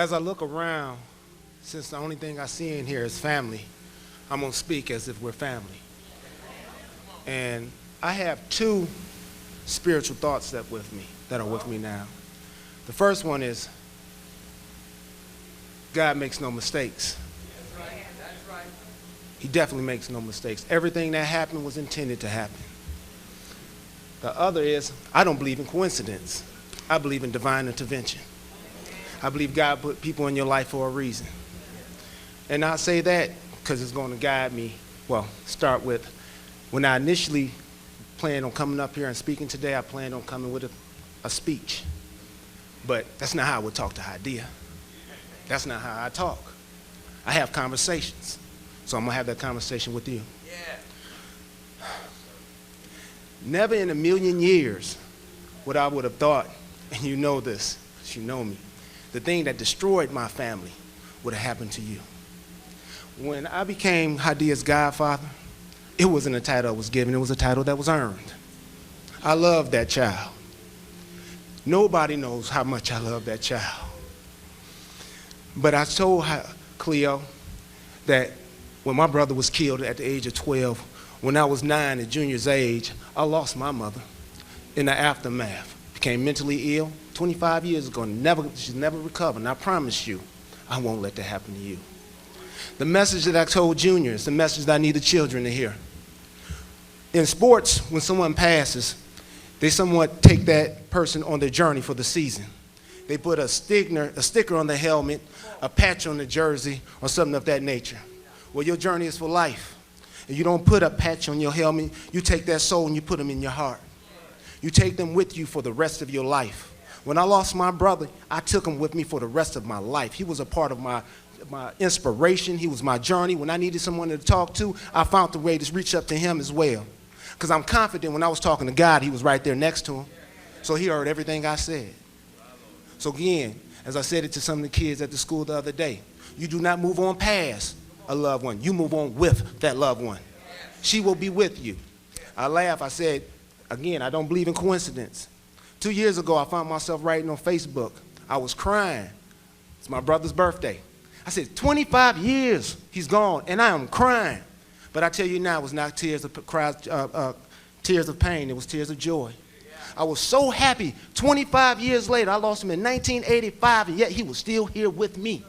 As I look around, since the only thing I see in here is family, I'm going to speak as if we're family. And I have two spiritual thoughts that are with me now. The first one is, God makes no mistakes. He definitely makes no mistakes. Everything that happened was intended to happen. The other is, I don't believe in coincidence. I believe in divine intervention. I believe God put people in your life for a reason. And I say that because it's going to guide me. Well, start with, when I initially planned on coming up here and speaking today, I planned on coming with a speech. But that's not how I would talk to Hadiya. That's not how I talk. I have conversations. So I'm going to have that conversation with you. Yeah. Never in a million years would I would have thought, and you know this, because you know me, the thing that destroyed my family would have happened to you. When I became Hadiya's godfather, it wasn't a title I was given, it was a title that was earned. I love that child. Nobody knows how much I love that child. But I told Cleo that when my brother was killed at the age of 12, when I was 9 at Junior's age, I lost my mother in the aftermath. Became mentally ill 25 years ago, she's never recovered, and I promise you, I won't let that happen to you. The message that I told Junior is the message that I need the children to hear. In sports, when someone passes, they somewhat take that person on their journey for the season. They put a sticker on the helmet, a patch on the jersey, or something of that nature. Well, your journey is for life. And you don't put a patch on your helmet, you take that soul and you put them in your heart. You take them with you for the rest of your life. When I lost my brother, I took him with me for the rest of my life. He was a part of my inspiration. He was my journey. When I needed someone to talk to, I found the way to reach up to him as well. Because I'm confident when I was talking to God, he was right there next to him. So he heard everything I said. So again, as I said it to some of the kids at the school the other day, you do not move on past a loved one. You move on with that loved one. She will be with you. I laugh. I said, again, I don't believe in coincidence. 2 years ago, I found myself writing on Facebook. I was crying. It's my brother's birthday. I said, 25 years he's gone, and I am crying. But I tell you now, it was not tears of pain. It was tears of joy. I was so happy. 25 years later, I lost him in 1985, and yet he was still here with me.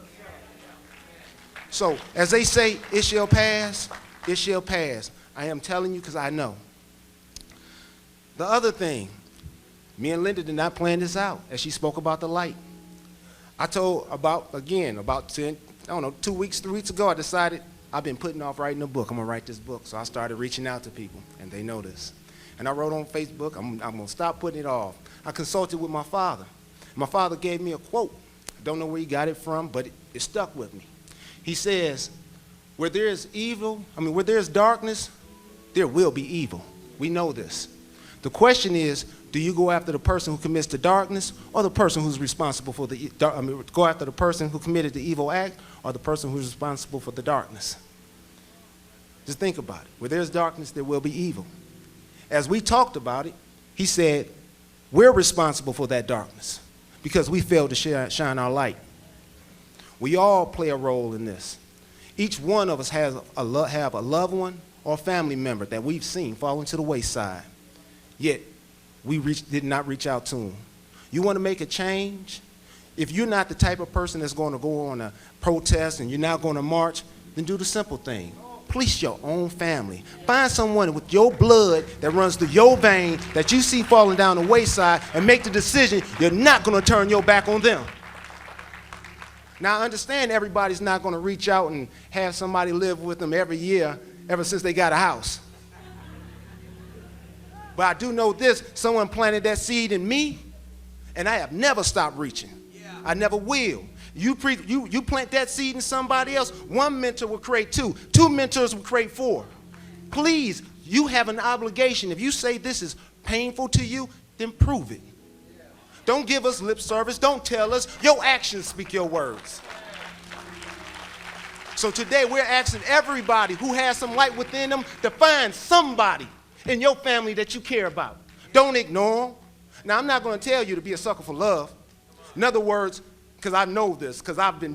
So, as they say, it shall pass, it shall pass. I am telling you because I know. The other thing, me and Linda did not plan this out as she spoke about the light. I told about 2 weeks, 3 weeks ago, I decided I've been putting off writing a book. I'm going to write this book. So I started reaching out to people, and they know this. And I wrote on Facebook, I'm going to stop putting it off. I consulted with my father. My father gave me a quote. I don't know where he got it from, but it stuck with me. He says, where there is darkness, there will be evil. We know this. The question is, do you go after the person who commits the darkness or the person who's responsible for go after the person who committed the evil act or the person who's responsible for the darkness? Just think about it. Where there's darkness, there will be evil. As we talked about it, he said, we're responsible for that darkness because we failed to shine our light. We all play a role in this. Each one of us have a loved one or a family member that we've seen fall into the wayside, yet we did not reach out to them. You want to make a change? If you're not the type of person that's going to go on a protest and you're not going to march, then do the simple thing. Police your own family. Find someone with your blood that runs through your vein that you see falling down the wayside and make the decision you're not going to turn your back on them. Now, I understand everybody's not going to reach out and have somebody live with them every year ever since they got a house. But I do know this, someone planted that seed in me, and I have never stopped reaching. I never will. You plant that seed in somebody else, one mentor will create two mentors will create 4. Please, you have an obligation. If you say this is painful to you, then prove it. Don't give us lip service. Don't tell us. Your actions speak your words. So today we're asking everybody who has some light within them to find somebody in your family that you care about. Don't ignore them. Now, I'm not going to tell you to be a sucker for love. In other words, because I know this, because I've been